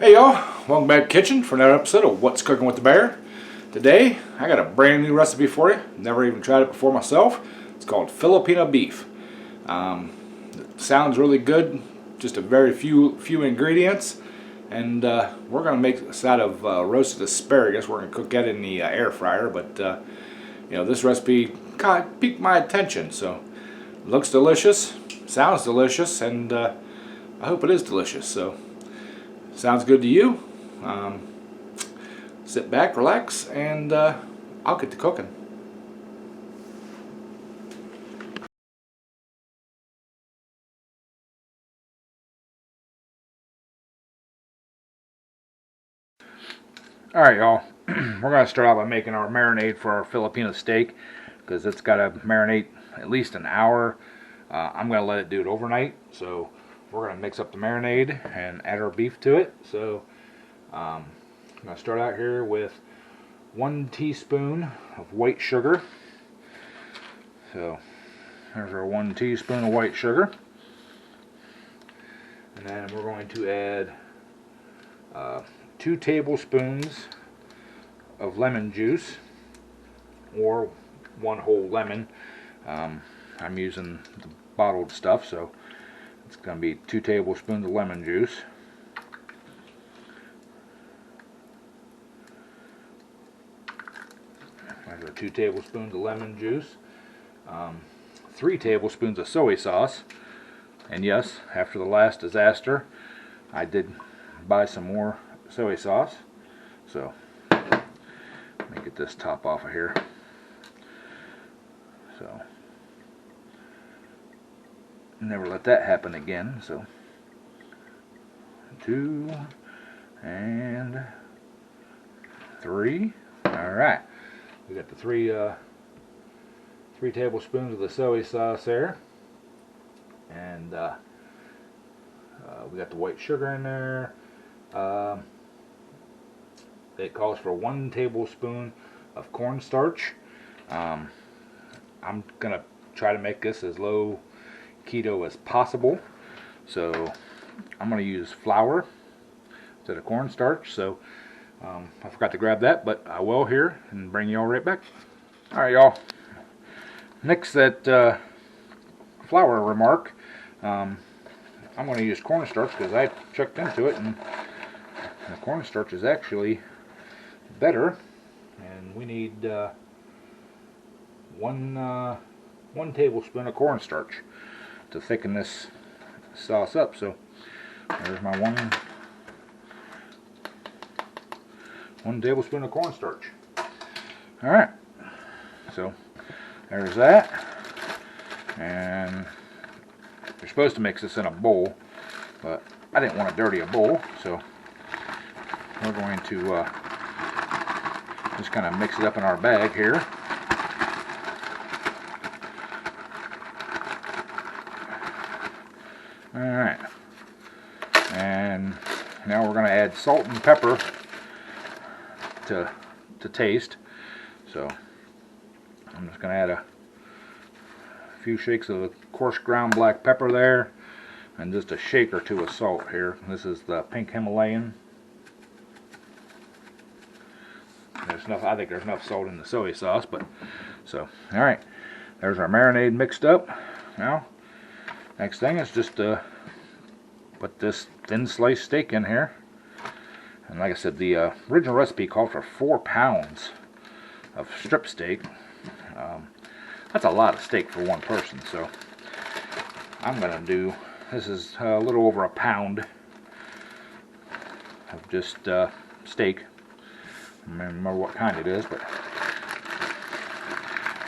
Hey y'all, welcome back to the kitchen for another episode of What's Cooking with the Bear. Today, I got a brand new recipe for you. Never even tried it before myself. It's called Filipino beef. It sounds really good, just a very few ingredients. And we're going to make this out of roasted asparagus. We're going to cook that in the air fryer, but this recipe kind of piqued my attention. So, it looks delicious, sounds delicious, and I hope it is delicious. So, sounds good to you? Sit back, relax, and I'll get to cooking. Alright y'all, we're going to start out by making our marinade for our Filipino steak, because it's got to marinate at least an hour. I'm going to let it do it overnight, so we're going to mix up the marinade and add our beef to it. So I'm going to start out here with 1 teaspoon of white sugar. So there's our 1 teaspoon of white sugar. And then we're going to add 2 tablespoons of lemon juice, or 1 whole lemon. I'm using the bottled stuff, so it's going to be 2 tablespoons of lemon juice. There's our 2 tablespoons of lemon juice. 3 tablespoons of soy sauce. And yes, after the last disaster, I did buy some more soy sauce. So let me get this top off of here. So never let that happen again. So 2 and 3. Alright, we got the 3 tablespoons of the soy sauce there, and we got the white sugar in there. It calls for 1 tablespoon of cornstarch. I'm gonna try to make this as low keto as possible, so I'm gonna use flour instead of cornstarch. So I forgot to grab that, but I will here and bring y'all right back. Alright y'all, mix that flour remark. I'm going to use cornstarch because I checked into it, and the cornstarch is actually better. And we need 1 tablespoon of cornstarch to thicken this sauce up. So there's my 1 tablespoon of cornstarch. Alright, so there's that. And you're supposed to mix this in a bowl, but I didn't want to dirty a bowl, so we're going to just kind of mix it up in our bag here. Alright, and now we're going to add salt and pepper to taste. So I'm just going to add a few shakes of the coarse ground black pepper there, and just a shake or 2 of salt here. This is the pink Himalayan. There's enough, I think there's enough salt in the soy sauce, but so alright, there's our marinade mixed up. Now next thing is just to put this thin sliced steak in here. And like I said, the original recipe called for 4 pounds of strip steak. That's a lot of steak for 1 person, so I'm going to do, this is a little over 1 pound of just steak. I don't remember what kind it is, but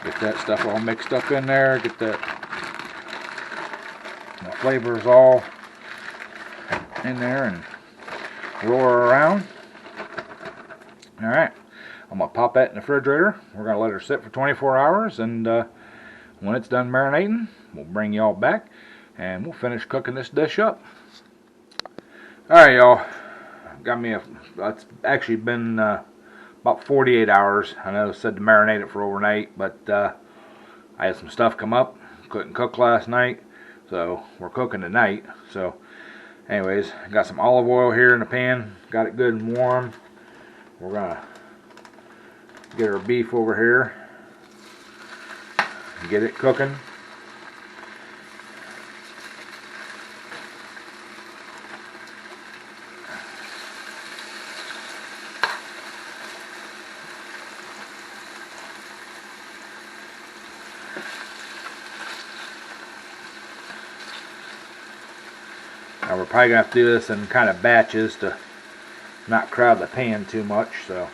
get that stuff all mixed up in there, get that, the flavors all in there, and roll her around. Alright, I'm going to pop that in the refrigerator. We're going to let her sit for 24 hours, and when it's done marinating, we'll bring y'all back, and we'll finish cooking this dish up. Alright y'all, got me it's actually been about 48 hours. I know it said to marinate it for overnight, but I had some stuff come up, couldn't cook last night, so we're cooking tonight. So Anyways, got some olive oil here in the pan. Got it good and warm. We're gonna get our beef over here. Get it cooking. Now we're probably going to have to do this in kind of batches to not crowd the pan too much, so.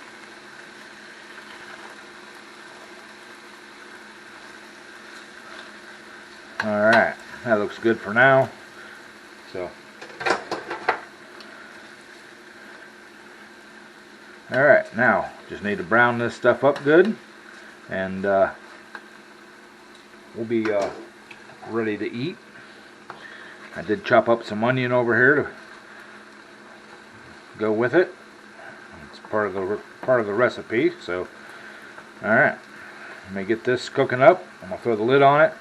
Alright, that looks good for now. So. Alright, now just need to brown this stuff up good, and we'll be ready to eat. I did chop up some onion over here to go with it. It's part of the recipe. So, all right, let me get this cooking up. I'm gonna throw the lid on it,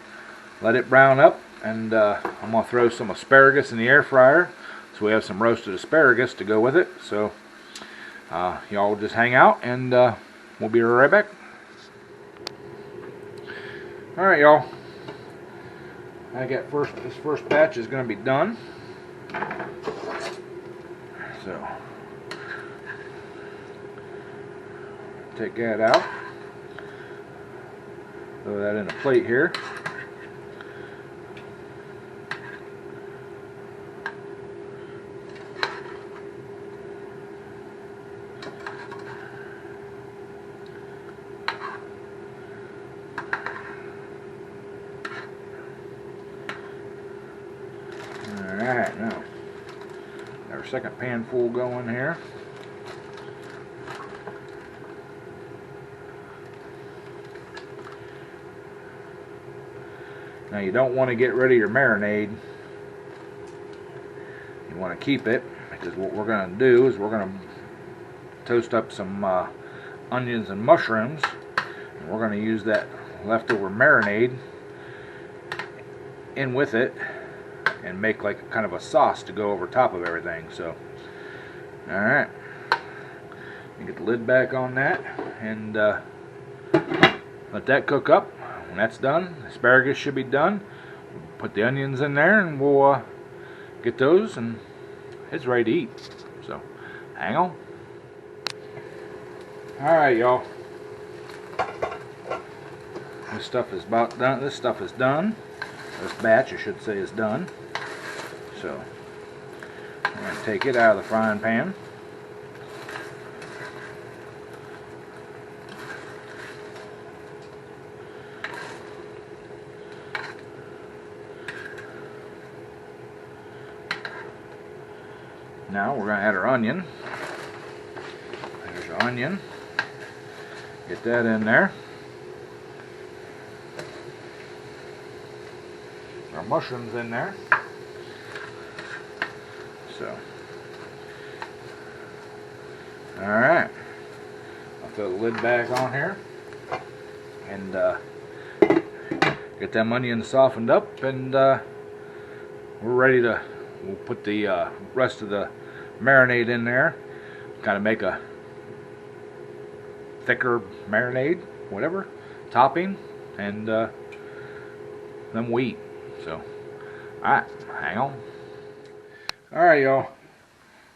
let it brown up, and I'm gonna throw some asparagus in the air fryer. So we have some roasted asparagus to go with it. So y'all just hang out, and we'll be right back. All right, y'all. I got this first batch is going to be done. So take that out. Throw that in a plate here. Alright, now our second pan full going here. Now you don't want to get rid of your marinade. You want to keep it, because what we're going to do is we're going to toast up some onions and mushrooms, and we're going to use that leftover marinade in with it and make like kind of a sauce to go over top of everything. So, alright, get the lid back on that and let that cook up. When that's done, asparagus should be done. Put the onions in there and we'll get those, and it's ready to eat. So, hang on. Alright, y'all. This stuff is about done. This stuff is done. This batch, I should say, is done. So, I'm going to take it out of the frying pan. Now we're going to add our onion. There's our onion. Get that in there. Our mushrooms in there. So, alright, I'll throw the lid back on here and get them onions softened up, and we're ready to, we'll put the rest of the marinade in there, kind of make a thicker marinade, whatever, topping, and then we'll eat. So, alright, hang on. Alright, y'all,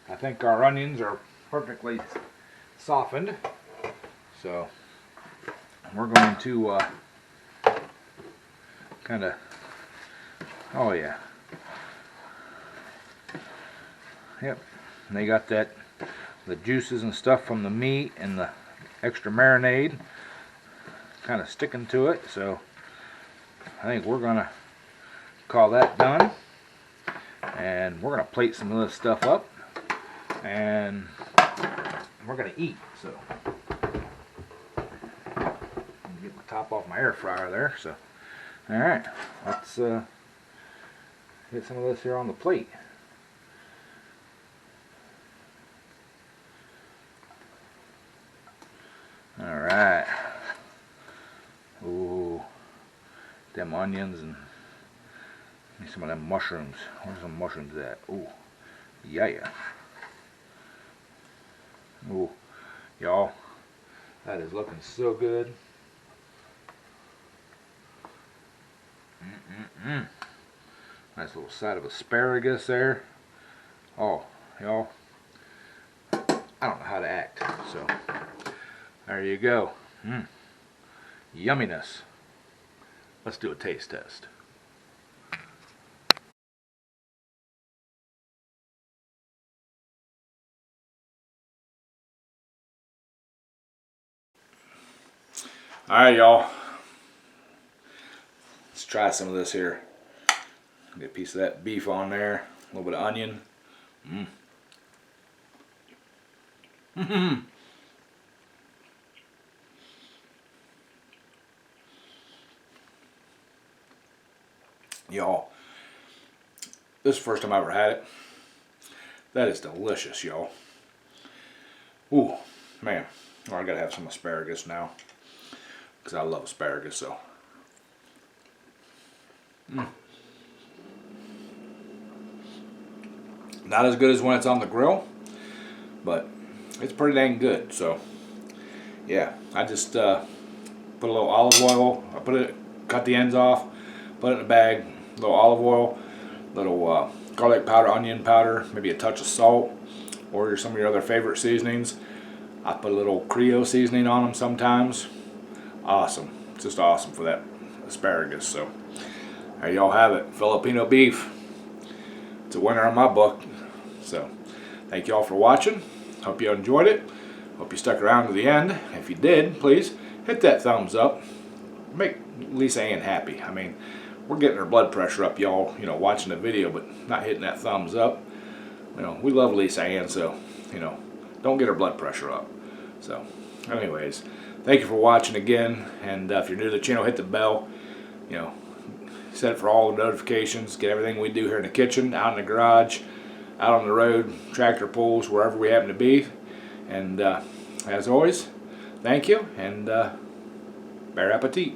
I think our onions are perfectly softened, so we're going to kind of, oh yeah, yep, and they got that, the juices and stuff from the meat and the extra marinade kind of sticking to it, so I think we're going to call that done. And we're going to plate some of this stuff up, and we're going to eat. So, get my top off my air fryer there. So, alright, let's get some of this here on the plate. Alright. Ooh, them onions and some of them mushrooms. Where's some mushrooms at? Ooh, Yeah. Ooh, y'all, that is looking so good. Nice little side of asparagus there. Oh, y'all, I don't know how to act. So, there you go. Yumminess. Let's do a taste test. Alright, y'all. Let's try some of this here. Get a piece of that beef on there. A little bit of onion. Y'all, this is the first time I ever had it. That is delicious, y'all. Ooh, man. Oh, I gotta have some asparagus now, because I love asparagus, so. Not as good as when it's on the grill, but it's pretty dang good. So, yeah, I just put a little olive oil. Cut the ends off, put it in a bag. A little olive oil, little garlic powder, onion powder, maybe a touch of salt, or some of your other favorite seasonings. I put a little Creole seasoning on them sometimes. Awesome, just awesome for that asparagus. So there y'all have it, Filipino beef. It's a winner in my book. So thank y'all for watching. Hope you enjoyed it. Hope you stuck around to the end. If you did, please hit that thumbs up. Make Lisa Ann happy. I mean, we're getting her blood pressure up, y'all, watching the video, but not hitting that thumbs up. We love Lisa Ann, so, don't get her blood pressure up. So, anyways, thank you for watching again, and if you're new to the channel, hit the bell, set it for all the notifications, get everything we do here in the kitchen, out in the garage, out on the road, tractor pulls, wherever we happen to be. And as always, thank you, and bon appetit.